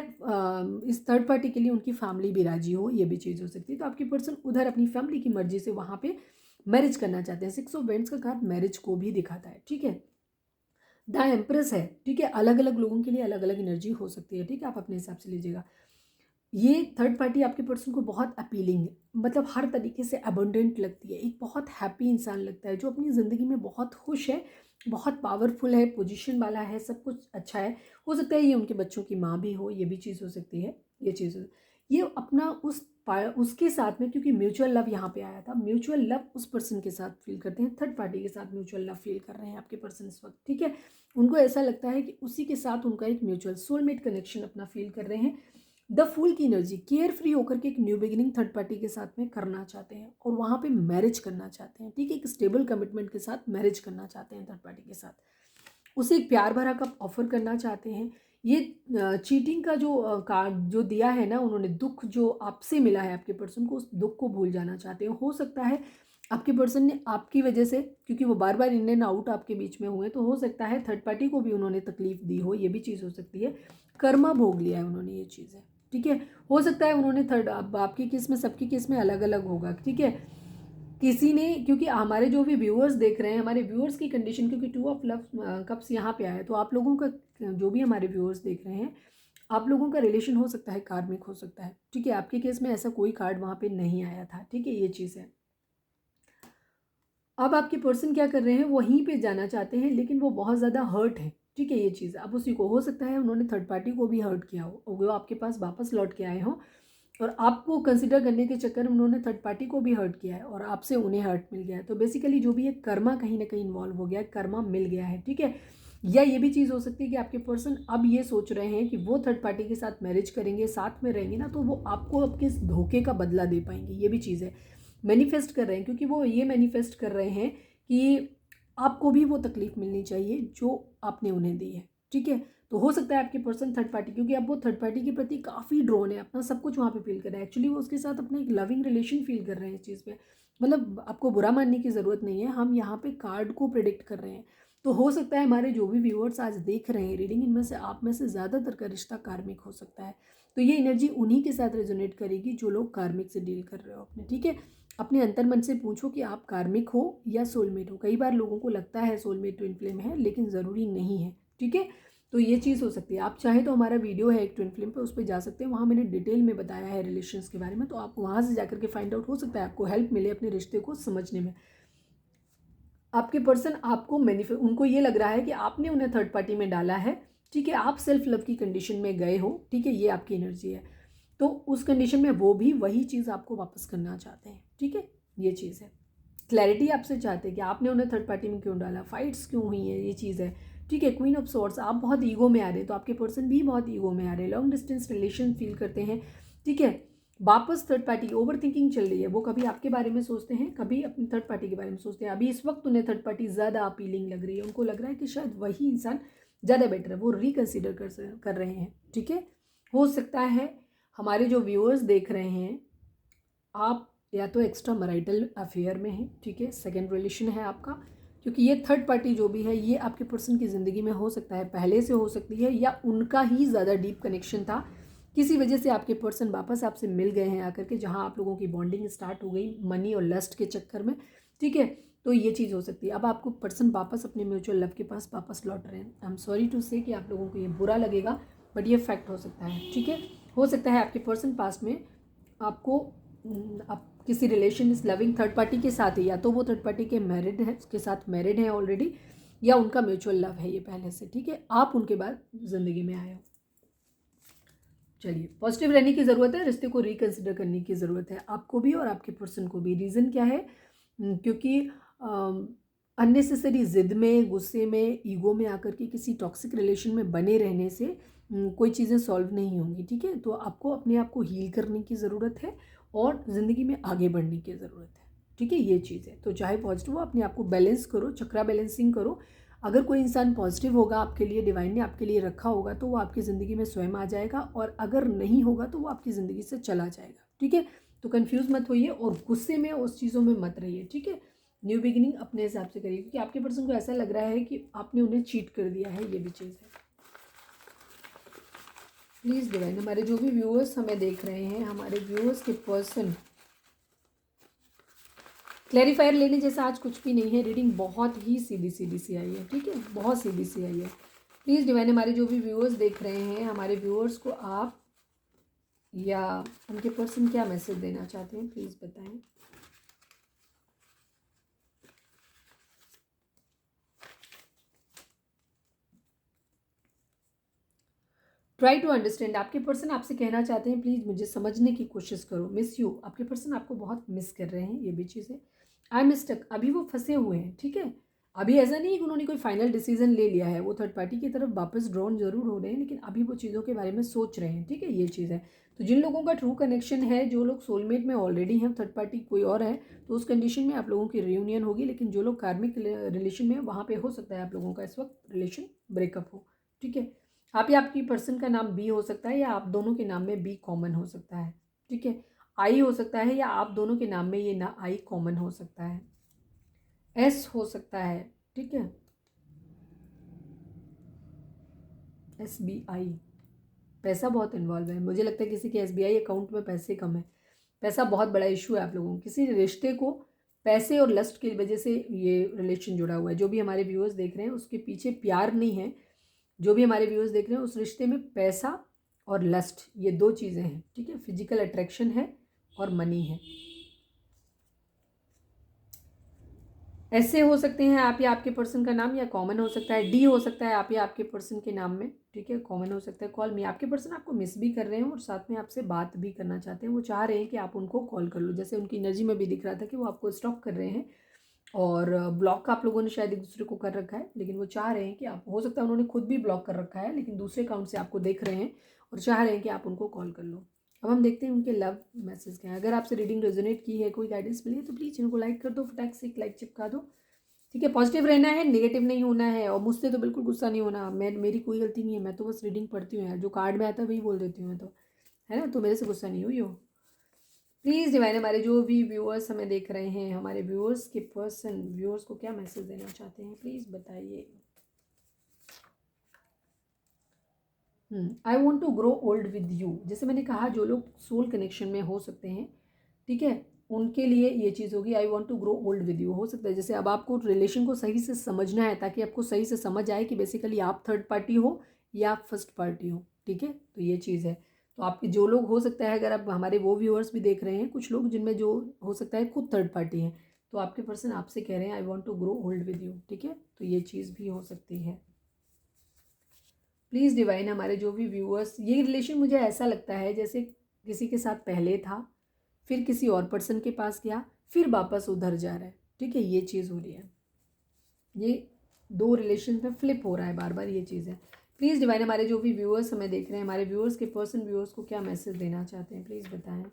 इस थर्ड पार्टी के लिए उनकी फैमिली भी राजी हो, ये भी चीज़ हो सकती है। तो आपके पर्सन उधर अपनी फैमिली की मर्जी से वहाँ पे मैरिज करना चाहते हैं। 6 ऑफ वेंट्स का कार्ड मैरिज को भी दिखाता है। ठीक है, द एम्प्रेस है, ठीक है। अलग अलग लोगों के लिए अलग अलग एनर्जी हो सकती है, ठीक है, आप अपने हिसाब से लीजिएगा। ये थर्ड पार्टी आपके पर्सन को बहुत अपीलिंग है, मतलब हर तरीके से अबंडेंट लगती है, एक बहुत हैप्पी इंसान लगता है जो अपनी ज़िंदगी में बहुत खुश है, बहुत पावरफुल है, पोजीशन वाला है, सब कुछ अच्छा है। हो सकता है ये उनके बच्चों की माँ भी हो, ये भी चीज़ हो सकती है, ये चीज़ ये अपना उसके साथ में, क्योंकि म्यूचुअल लव यहाँ पे आया था, म्यूचुअल लव उस पर्सन के साथ फील करते हैं, थर्ड पार्टी के साथ म्यूचुअल लव फील कर रहे हैं आपके पर्सन इस वक्त, ठीक है। उनको ऐसा लगता है कि उसी के साथ उनका एक म्यूचुअल सोलमेट कनेक्शन अपना फील कर रहे हैं। द फूल की एनर्जी, केयर फ्री होकर के एक न्यू बिगिनिंग थर्ड पार्टी के साथ में करना चाहते हैं और वहाँ पे मैरिज करना चाहते हैं, ठीक है, एक स्टेबल कमिटमेंट के साथ मैरिज करना चाहते हैं थर्ड पार्टी के साथ, उसे एक प्यार भरा कप ऑफर करना चाहते हैं। ये चीटिंग का जो कार्ड जो दिया है ना उन्होंने, दुख जो आपसे मिला है आपके पर्सन को, उस दुख को भूल जाना चाहते हैं। हो सकता है आपके पर्सन ने आपकी वजह से, क्योंकि वो बार बार इन एंड आउट आपके बीच में हुए, तो हो सकता है थर्ड पार्टी को भी उन्होंने तकलीफ दी हो, ये भी चीज़ हो सकती है। कर्मा भोग लिया है उन्होंने, ये चीज़ है, ठीक है। हो सकता है उन्होंने थर्ड, अब आपके केस में, सबके केस में अलग अलग होगा, ठीक है। किसी ने, क्योंकि हमारे जो भी व्यूअर्स देख रहे हैं, हमारे व्यूअर्स की कंडीशन, क्योंकि 2 ऑफ लव कप्स यहाँ पे आया, तो आप लोगों का जो भी हमारे व्यूअर्स देख रहे हैं, आप लोगों का रिलेशन हो सकता है कार्मिक हो सकता है, ठीक है। आपके केस में ऐसा कोई कार्ड वहाँ पे नहीं आया था, ठीक है, ये चीज़ है। अब आपके पर्सन क्या कर रहे हैं, वहीं पे जाना चाहते हैं, लेकिन वो बहुत ज़्यादा हर्ट है, ठीक है, ये चीज़। अब उसी को हो सकता है उन्होंने थर्ड पार्टी को भी हर्ट किया हो, वो आपके पास वापस लौट के आए हों और आपको कंसिडर करने के चक्कर में उन्होंने थर्ड पार्टी को भी हर्ट किया है और आपसे उन्हें हर्ट मिल गया है। तो बेसिकली जो भी है कर्मा कहीं ना कहीं इन्वॉल्व हो गया है, कर्मा मिल गया है, ठीक है। या ये भी चीज़ हो सकती है कि आपके पर्सन अब ये सोच रहे हैं कि वो थर्ड पार्टी के साथ मैरिज करेंगे, साथ में रहेंगे ना, तो वो आपको आपके इस धोखे का बदला दे पाएंगे, ये भी चीज़ है। मैनिफेस्ट कर रहे हैं, क्योंकि वो ये मैनिफेस्ट कर रहे हैं कि आपको भी वो तकलीफ मिलनी चाहिए जो आपने उन्हें दी है, ठीक है। तो हो सकता है आपके पर्सन थर्ड पार्टी, क्योंकि अब वो थर्ड पार्टी के प्रति काफ़ी ड्रोन है, अपना सब कुछ वहाँ पे फील कर रहा है, एक्चुअली वो उसके साथ अपना एक लविंग रिलेशन फील कर रहे हैं इस चीज़ पे। मतलब आपको बुरा मानने की ज़रूरत नहीं है, हम यहाँ पे कार्ड को प्रिडिक्ट कर रहे हैं। तो हो सकता है हमारे जो भी व्यूअर्स आज देख रहे हैं रीडिंग, इनमें से आप में से ज़्यादातर का रिश्ता कार्मिक हो सकता है। तो ये एनर्जी उन्हीं के साथ रेजोनेट करेगी जो लोग कार्मिक से डील कर रहे हो अपने, ठीक है। अपने अंतर मन से पूछो कि आप कार्मिक हो या सोलमेट हो। कई बार लोगों को लगता है सोलमेट ट्विन फ्लेम है, लेकिन ज़रूरी नहीं है, ठीक है। तो ये चीज़ हो सकती है। आप चाहे तो हमारा वीडियो है एक ट्विन फ्लेम पे, उस पर जा सकते हैं, वहाँ मैंने डिटेल में बताया है रिलेशंस के बारे में, तो आप वहाँ से जाकर के फाइंड आउट, हो सकता है आपको हेल्प मिले अपने रिश्ते को समझने में। आपके पर्सन आपको उनको ये लग रहा है कि आपने उन्हें थर्ड पार्टी में डाला है, ठीक है, आप सेल्फ लव की कंडीशन में गए हो, ठीक है, ये आपकी एनर्जी है। तो उस कंडीशन में वो भी वही चीज़ आपको वापस करना चाहते हैं, ठीक है, ये चीज़ है। क्लैरिटी आपसे चाहते हैं कि आपने उन्हें थर्ड पार्टी में क्यों डाला, फाइट्स क्यों हुई है, ये चीज़ है, ठीक है। क्वीन ऑफ सॉर्ड्स, आप बहुत ईगो में आ रहे हैं, तो आपके पर्सन भी बहुत ईगो में आ रहे हैं, लॉन्ग डिस्टेंस रिलेशन फील करते हैं, ठीक है। वापस थर्ड पार्टी, ओवर थिंकिंग चल रही है, वो कभी आपके बारे में सोचते हैं, कभी अपनी थर्ड पार्टी के बारे में सोचते हैं। अभी इस वक्त उन्हें थर्ड पार्टी ज़्यादा अपीलिंग लग रही है, उनको लग रहा है कि शायद वही इंसान ज़्यादा बेटर है, वो रिकन्सिडर कर रहे हैं, ठीक है। हो सकता है हमारे जो व्यूअर्स देख रहे हैं, आप या तो एक्स्ट्रा मैरिटल अफेयर में हैं, ठीक है, सेकेंड रिलेशन है आपका, क्योंकि ये थर्ड पार्टी जो भी है ये आपके पर्सन की ज़िंदगी में हो सकता है, पहले से हो सकती है, या उनका ही ज़्यादा डीप कनेक्शन था, किसी वजह से आपके पर्सन वापस आपसे मिल गए हैं आकर के, जहाँ आप लोगों की बॉन्डिंग स्टार्ट हो गई मनी और लस्ट के चक्कर में, ठीक है। तो ये चीज़ हो सकती है। अब आपको पर्सन वापस अपने म्यूचुअल लव के पास वापस लौट रहे हैं। आई एम सॉरी टू से कि आप लोगों को ये बुरा लगेगा, बट ये फैक्ट हो सकता है, ठीक है। हो सकता है आपके पर्सन पास में आपको आप किसी रिलेशन इस लविंग थर्ड पार्टी के साथ ही, या तो वो थर्ड पार्टी के मैरिड है, उसके साथ मैरिड है ऑलरेडी, या उनका म्यूचुअल लव है ये पहले से, ठीक है, आप उनके बाद ज़िंदगी में आए हो। चलिए, पॉजिटिव रहने की ज़रूरत है, रिश्ते को रिकन्सिडर करने की ज़रूरत है आपको भी और आपके पर्सन को भी। रीज़न क्या है, क्योंकि अननेसेसरी ज़िद में, गुस्से में, ईगो में आकर के किसी टॉक्सिक रिलेशन में बने रहने से कोई चीज़ें सॉल्व नहीं होंगी, ठीक है। तो आपको अपने आप को हील करने की ज़रूरत है और ज़िंदगी में आगे बढ़ने की ज़रूरत है, ठीक है, ये चीज़ है। तो चाहे पॉजिटिव हो, अपने आप को बैलेंस करो, चक्रा बैलेंसिंग करो। अगर कोई इंसान पॉजिटिव होगा आपके लिए, डिवाइन ने आपके लिए रखा होगा, तो वो आपकी ज़िंदगी में स्वयं आ जाएगा, और अगर नहीं होगा तो वो आपकी ज़िंदगी से चला जाएगा, ठीक है। तो कन्फ्यूज़ मत होइए और गुस्से में उस चीज़ों में मत रहिए, ठीक है। न्यू बिगिनिंग अपने हिसाब से करिए, क्योंकि आपके पर्सन को ऐसा लग रहा है कि आपने उन्हें चीट कर दिया है, ये भी चीज़ है। प्लीज़ डिवाइन, हमारे जो भी व्यूअर्स हमें देख रहे हैं, हमारे व्यूअर्स के पर्सन क्लैरिफायर लेने जैसा आज कुछ भी नहीं है। रीडिंग बहुत ही सीधी सीधी सी आई है, ठीक है, बहुत सीधी सी आई है। प्लीज़ डिवाइन हमारे जो भी व्यूअर्स देख रहे हैं, हमारे व्यूअर्स को आप या उनके पर्सन क्या मैसेज देना चाहते हैं, प्लीज़ बताएं। Try to understand. आपके पर्सन आपसे कहना चाहते हैं प्लीज़ मुझे समझने की कोशिश करो। मिस यू, आपके पर्सन आपको बहुत मिस कर रहे हैं, ये भी चीज़ है। आई एम स्टक, अभी वो फंसे हुए हैं, ठीक है। अभी ऐसा नहीं है कि उन्होंने कोई फाइनल डिसीजन ले लिया है, वो थर्ड पार्टी की तरफ वापस ड्रॉन जरूर हो रहे हैं, लेकिन अभी वो चीज़ों के बारे में सोच रहे हैं, ठीक है, ये चीज़ है। तो जिन लोगों का ट्रू कनेक्शन है, जो लोग सोलमेट में ऑलरेडी हैं, थर्ड पार्टी कोई और है, तो उस कंडीशन में आप लोगों की रियूनियन होगी। लेकिन जो लोग कार्मिक रिलेशन में, वहाँ पे हो सकता है आप लोगों का इस वक्त रिलेशन ब्रेकअप हो, ठीक है। आप या आपकी पर्सन का नाम बी हो सकता है, या आप दोनों के नाम में बी कॉमन हो सकता है, ठीक है। आई हो सकता है, या आप दोनों के नाम में ये ना आई कॉमन हो सकता है। एस हो सकता है, ठीक है, SBI। पैसा बहुत इन्वॉल्व है, मुझे लगता है किसी के SBI अकाउंट में पैसे कम है। पैसा बहुत बड़ा इशू है आप लोगों को, किसी रिश्ते को पैसे और लस्ट की वजह से ये रिलेशन जुड़ा हुआ है। जो भी हमारे व्यूअर्स देख रहे हैं उसके पीछे प्यार नहीं है, जो भी हमारे व्यूअर्स देख रहे हैं उस रिश्ते में पैसा और लस्ट, ये दो चीज़ें हैं, ठीक है। फिजिकल अट्रैक्शन है और मनी है। ऐसे हो सकते हैं आप या आपके पर्सन का नाम, या कॉमन हो सकता है। डी हो सकता है आप या आपके पर्सन के नाम में, ठीक है, कॉमन हो सकता है। कॉल मी, आपके पर्सन आपको मिस भी कर रहे हैं और साथ में आपसे बात भी करना चाहते हैं। वो चाह रहे हैं कि आप उनको कॉल कर लो, जैसे उनकी एनर्जी में भी दिख रहा था कि वो आपको स्टॉक कर रहे हैं, और ब्लॉक आप लोगों ने शायद एक दूसरे को कर रखा है, लेकिन वो चाह रहे हैं कि आप, हो सकता है उन्होंने खुद भी ब्लॉक कर रखा है, लेकिन दूसरे अकाउंट से आपको देख रहे हैं और चाह रहे हैं कि आप उनको कॉल कर लो। अब हम देखते हैं उनके लव मैसेज क्या है। अगर आपसे रीडिंग रेजोनेट की है, कोई गाइडेंस मिली है, तो प्लीज़ इनको लाइक कर दो, फटाक से एक लाइक चिपका दो, ठीक है। पॉजिटिव रहना है, नेगेटिव नहीं होना है, और मुझसे तो बिल्कुल गुस्सा नहीं होना। मेरी कोई गलती नहीं है, मैं तो बस रीडिंग पढ़ती हूँ यार, जो कार्ड में आता है वही बोल देती हूँ मैं तो, है ना। तो मेरे से गुस्सा नहीं हुई हो। प्लीज़ डिवाइन हमारे जो भी व्यूअर्स हमें देख रहे हैं, हमारे व्यूअर्स के पर्सन व्यूअर्स को क्या मैसेज देना चाहते हैं, प्लीज़ बताइए। I want to grow old with you. जैसे मैंने कहा, जो लोग सोल कनेक्शन में हो सकते हैं, ठीक है, उनके लिए ये चीज़ होगी। I want to grow old with you हो सकता है। जैसे अब आपको रिलेशन को सही से समझना है, ताकि आपको सही से समझ आए कि बेसिकली आप थर्ड पार्टी हो या आप फर्स्ट पार्टी हो, ठीक है। तो ये चीज़ है। तो आपके जो लोग, हो सकता है अगर आप हमारे वो व्यूअर्स भी देख रहे हैं, कुछ लोग जिनमें जो हो सकता है खुद थर्ड पार्टी है, तो आपके पर्सन आपसे कह रहे हैं I want to grow old with you, ठीक है। तो ये चीज़ भी हो सकती है। प्लीज़ डिवाइन हमारे जो भी व्यूअर्स, ये रिलेशन मुझे ऐसा लगता है जैसे किसी के साथ पहले था, फिर किसी और पर्सन के पास गया, फिर वापस उधर जा रहा है, ठीक है, ये चीज़ हो रही है। ये दो रिलेशन में फ्लिप हो रहा है बार बार, ये चीज़ है। प्लीज़ डिवाइन हमारे जो भी व्यूअर्स हमें देख रहे हैं, हमारे व्यूअर्स के पर्सन व्यूअर्स को क्या मैसेज देना चाहते हैं, प्लीज़ बताएं।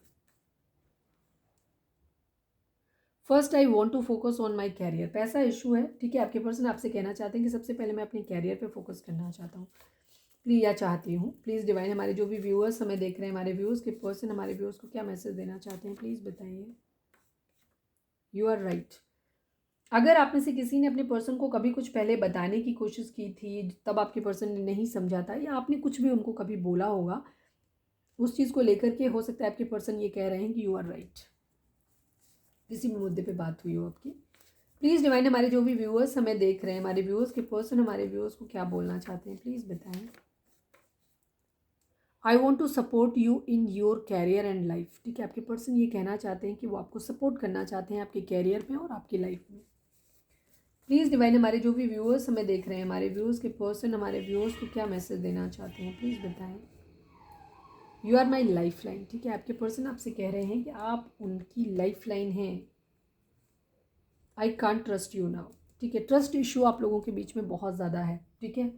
First I want to focus on my career. पैसा इशू है, ठीक है। आपके पर्सन आपसे कहना चाहते हैं कि सबसे पहले मैं अपने कैरियर पे फोकस करना चाहता हूँ, प्लीज़, या चाहती हूँ। प्लीज़ डिवाइन हमारे जो भी व्यूअर्स हमें देख रहे हैं, हमारे व्यूअर्स के पर्सन हमारे व्यूअर्स को क्या मैसेज देना चाहते हैं, प्लीज़ बताइए। You are right. अगर आप में से किसी ने अपने पर्सन को कभी कुछ पहले बताने की कोशिश की थी, तब आपके पर्सन ने नहीं समझा था, या आपने कुछ भी उनको कभी बोला होगा उस चीज़ को लेकर के, हो सकता है आपके पर्सन ये कह रहे हैं कि यू आर राइट। किसी भी मुद्दे पे बात हुई हो आपकी। प्लीज़ डिवाइन हमारे जो भी व्यूअर्स हमें देख रहे हैं, हमारे व्यूअर्स के पर्सन हमारे व्यूअर्स को क्या बोलना चाहते हैं, प्लीज़ बताएं। I want to support you in your career and life, ठीक है। आपके पर्सन ये कहना चाहते हैं कि वो आपको सपोर्ट करना चाहते हैं आपके कैरियर में और आपकी लाइफ में। प्लीज़ डिवाइन हमारे जो भी व्यूअर्स हमें देख रहे हैं, हमारे व्यूअर्स के पर्सन हमारे व्यूअर्स को क्या मैसेज देना चाहते हैं, प्लीज़ बताएं। You are my life line, ठीक है। आपके पर्सन आपसे कह रहे हैं कि आप उनकी लाइफ लाइन हैं। I can't trust you now, ठीक है। ट्रस्ट इशू आप लोगों के बीच में बहुत ज़्यादा है, ठीक है।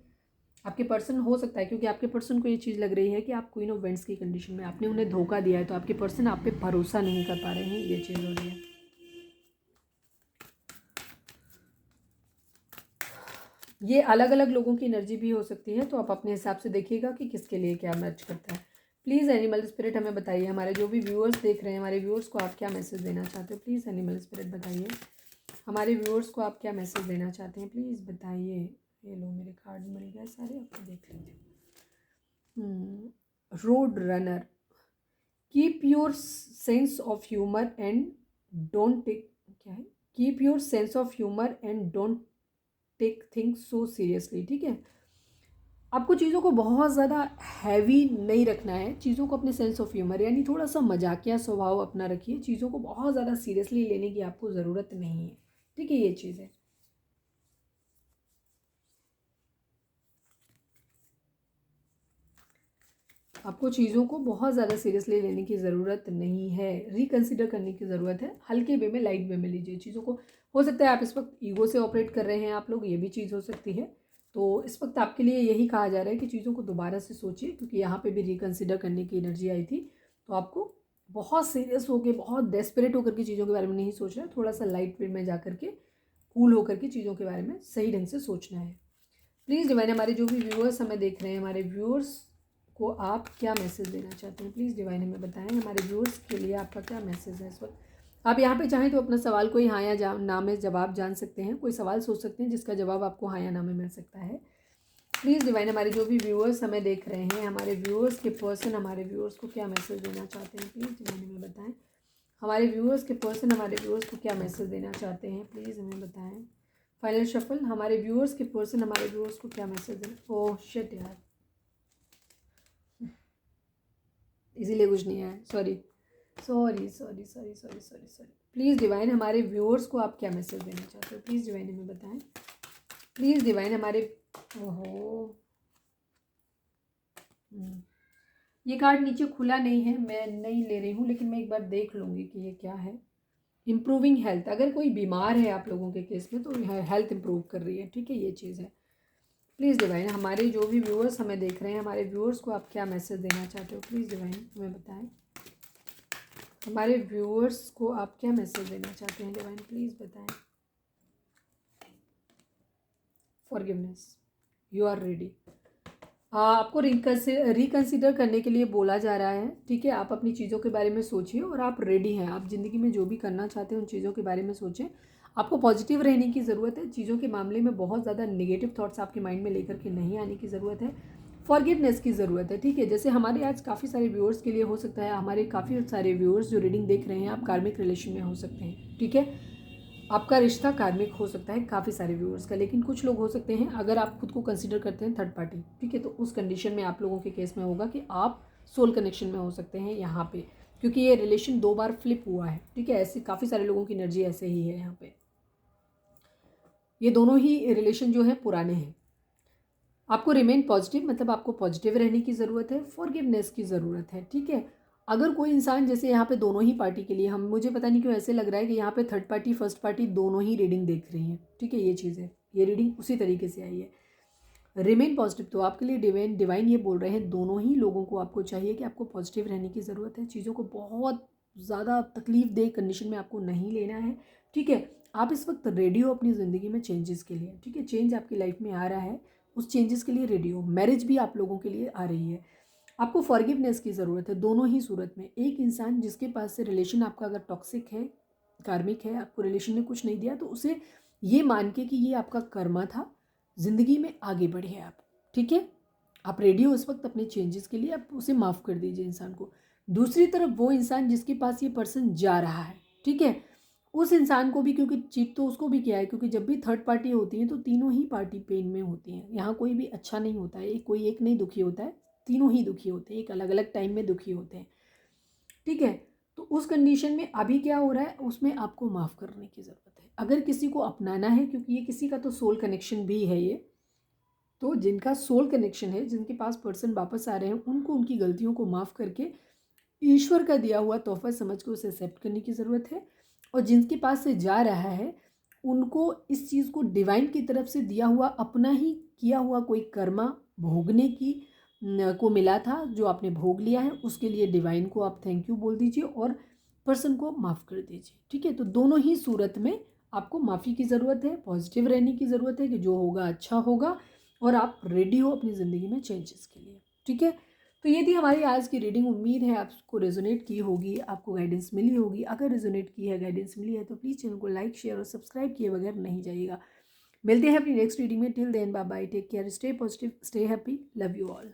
आपके पर्सन, हो सकता है क्योंकि आपके पर्सन को ये चीज़ लग रही है कि आप क्वीन ऑफ वेंट्स की कंडीशन में, आपने उन्हें धोखा दिया है, तो आपके पर्सन आप पे भरोसा नहीं कर पा रहे हैं, ये चीज़ हो रही है। ये अलग अलग लोगों की एनर्जी भी हो सकती है, तो आप अपने हिसाब से देखिएगा कि किसके लिए क्या मैच करता है। प्लीज़ एनिमल स्पिरिट हमें बताइए, हमारे जो भी व्यूअर्स देख रहे हैं, हमारे व्यूअर्स को आप क्या मैसेज देना चाहते हो, प्लीज़ एनिमल स्पिरिट बताइए। हमारे व्यूअर्स को आप क्या मैसेज देना चाहते हैं, प्लीज़ बताइए। ये लो, मेरे कार्ड मिल गए सारे, आपको देख लेते हैं। Road runner, keep your sense of humour and don't take, क्या है, keep your sense of humour and don't take things so seriously. ठीक है, आपको चीज़ों को बहुत ज़्यादा हैवी नहीं रखना है, चीज़ों को अपने सेंस ऑफ ह्यूमर यानी थोड़ा सा मजाकिया स्वभाव अपना रखिए, चीज़ों को बहुत ज़्यादा सीरियसली लेने की आपको ज़रूरत नहीं है। ठीक है, ये चीज़ है। आपको चीज़ों को बहुत ज़्यादा सीरियसली लेने की ज़रूरत नहीं है, रिकंसिडर करने की ज़रूरत है, हल्के वे में, लाइट वे में लीजिए चीज़ों को। हो सकता है आप इस वक्त ईगो से ऑपरेट कर रहे हैं आप लोग, ये भी चीज़ हो सकती है। तो इस वक्त आपके लिए यही कहा जा रहा है कि चीज़ों को दोबारा से सोचिए, क्योंकि यहाँ पे भी रिकंसिडर करने की एनर्जी आई थी। तो आपको बहुत सीरियस होकर, बहुत डेस्परेट होकर के चीज़ों के बारे में नहीं सोचना है, थोड़ा सा लाइट वे में जा करके, कूल होकर के चीज़ों के बारे में सही ढंग से सोचना है। प्लीज़ डिवाइन, हमारे जो भी व्यूअर्स हमें देख रहे हैं, हमारे व्यूअर्स को आप क्या मैसेज देना चाहते हैं, प्लीज़ डिवाइन हमें बताएं। हमारे व्यूअर्स के लिए आपका क्या मैसेज है इस वक्त। आप यहाँ पे चाहें तो अपना सवाल कोई हाँ या ना में जवाब जान सकते हैं, कोई सवाल सोच सकते हैं जिसका जवाब आपको हाँ या ना में मिल सकता है। प्लीज़ डिवाइन, हमारे जो भी व्यूअर्स हमें देख रहे हैं, हमारे व्यूअर्स के पर्सन हमारे व्यूअर्स को क्या मैसेज देना चाहते हैं, प्लीज़ डिवाइन हमें बताएं। हमारे व्यूअर्स के पर्सन हमारे व्यूअर्स को क्या मैसेज देना चाहते हैं, प्लीज़ हमें बताएं। फाइनल शफल, हमारे व्यूअर्स के पर्सन हमारे व्यूअर्स को क्या मैसेज देना। ओह शिट यार, इसीलिए कुछ नहीं है, sorry sorry sorry sorry sorry sorry sorry. Please divine, हमारे व्यूअर्स को आप क्या मैसेज देना चाहते हो, प्लीज़ डिवाइन हमें बताएं। प्लीज़ डिवाइन, हमारे ओहो ये कार्ड नीचे खुला नहीं है, मैं नहीं ले रही हूँ, लेकिन मैं एक बार देख लूँगी कि ये क्या है। इम्प्रूविंग हेल्थ, अगर कोई बीमार है आप लोगों के केस में तो हेल्थ इम्प्रूव कर रही है। ठीक है, ये चीज़ है। प्लीज़ डिवाइन, हमारे जो भी व्यूअर्स हमें देख रहे हैं, हमारे व्यूअर्स को आप क्या मैसेज देना चाहते हो, प्लीज़ डिवाइन हमें बताएं। हमारे व्यूअर्स को आप क्या मैसेज देना चाहते हैं डिवाइन, प्लीज़ बताएं। Forgiveness, you are ready. आपको रिकंसिडर करने के लिए बोला जा रहा है। ठीक है, आप अपनी चीज़ों के बारे में सोचिए और आप रेडी हैं। आप ज़िंदगी में जो भी करना चाहते हैं उन चीज़ों के बारे में सोचें। आपको पॉजिटिव रहने की ज़रूरत है, चीज़ों के मामले में बहुत ज़्यादा नेगेटिव थॉट्स आपके माइंड में लेकर के नहीं आने की ज़रूरत है। फॉरगिवनेस की ज़रूरत है। ठीक है, जैसे हमारे आज काफ़ी सारे व्यूअर्स के लिए हो सकता है, हमारे काफ़ी सारे व्यूअर्स जो रीडिंग देख रहे हैं, आप कार्मिक रिलेशन में हो सकते हैं। ठीक है, आपका रिश्ता कार्मिक हो सकता है काफ़ी सारे व्यूअर्स का, लेकिन कुछ लोग हो सकते हैं, अगर आप खुद को कंसिडर करते हैं थर्ड पार्टी, ठीक है, तो उस कंडीशन में आप लोगों के केस में होगा कि आप सोल कनेक्शन में हो सकते हैं यहाँ पे, क्योंकि ये रिलेशन 2 बार फ्लिप हुआ है। ठीक है, ऐसे काफ़ी सारे लोगों की एनर्जी ऐसे ही है यहाँ पे। ये दोनों ही रिलेशन जो है पुराने हैं। आपको रिमेन पॉजिटिव, मतलब आपको पॉजिटिव रहने की ज़रूरत है, फॉरगिवनेस की ज़रूरत है। ठीक है, अगर कोई इंसान, जैसे यहाँ पे दोनों ही पार्टी के लिए, हम मुझे पता नहीं क्यों ऐसे लग रहा है कि यहाँ पे थर्ड पार्टी फर्स्ट पार्टी दोनों ही रीडिंग देख रही हैं। ठीक है, ये चीज़ है, ये रीडिंग उसी तरीके से आई है। रिमेन पॉजिटिव, तो आपके लिए डिवाइन ये बोल रहे हैं, दोनों ही लोगों को आपको चाहिए कि आपको पॉजिटिव रहने की ज़रूरत है, चीज़ों को बहुत ज़्यादा तकलीफ दे कंडीशन में आपको नहीं लेना है। ठीक है, आप इस वक्त रेडी हो अपनी ज़िंदगी में चेंजेस के लिए। ठीक है, चेंज आपकी लाइफ में आ रहा है, उस चेंजेस के लिए रेडी हो। मैरिज भी आप लोगों के लिए आ रही है। आपको फॉरगिवनेस की ज़रूरत है दोनों ही सूरत में। एक इंसान जिसके पास से रिलेशन आपका अगर टॉक्सिक है, कार्मिक है, आपको रिलेशन ने कुछ नहीं दिया, तो उसे ये मान के कि ये आपका कर्मा था, ज़िंदगी में आगे बढ़िए आप। ठीक है, आप रेडी हो इस वक्त अपने चेंजेस के लिए, आप उसे माफ़ कर दीजिए इंसान को। दूसरी तरफ वो इंसान जिसके पास ये पर्सन जा रहा है, ठीक है, उस इंसान को भी, क्योंकि चीट तो उसको भी किया है, क्योंकि जब भी थर्ड पार्टी होती है तो तीनों ही पार्टी पेन में होती हैं। यहाँ कोई भी अच्छा नहीं होता है, कोई एक नहीं दुखी होता है, तीनों ही दुखी होते हैं, एक अलग अलग टाइम में दुखी होते हैं। ठीक है, तो उस कंडीशन में अभी क्या हो रहा है, उसमें आपको माफ़ करने की ज़रूरत है। अगर किसी को अपनाना है, क्योंकि ये किसी का तो सोल कनेक्शन भी है ये, तो जिनका सोल कनेक्शन है, जिनके पास पर्सन वापस आ रहे हैं, उनको उनकी गलतियों को माफ़ करके ईश्वर का दिया हुआ तोहफा समझ के उसे एक्सेप्ट करने की ज़रूरत है। और जिनके पास से जा रहा है, उनको इस चीज़ को डिवाइन की तरफ से दिया हुआ, अपना ही किया हुआ कोई कर्मा भोगने की को मिला था, जो आपने भोग लिया है, उसके लिए डिवाइन को आप थैंक यू बोल दीजिए और पर्सन को माफ़ कर दीजिए। ठीक है, तो दोनों ही सूरत में आपको माफ़ी की ज़रूरत है, पॉजिटिव रहने की ज़रूरत है कि जो होगा अच्छा होगा, और आप रेडी हो अपनी ज़िंदगी में चेंजेस के लिए। ठीक है, तो ये थी हमारी आज की रीडिंग। उम्मीद है आपको रेजोनेट की होगी, आपको गाइडेंस मिली होगी। अगर रेजोनेट की है, गाइडेंस मिली है, तो प्लीज़ चैनल को लाइक, शेयर और सब्सक्राइब किए बगैर नहीं जाइएगा। मिलते हैं अपनी नेक्स्ट रीडिंग में। Till then bye bye, take care, stay positive, stay happy, love you all.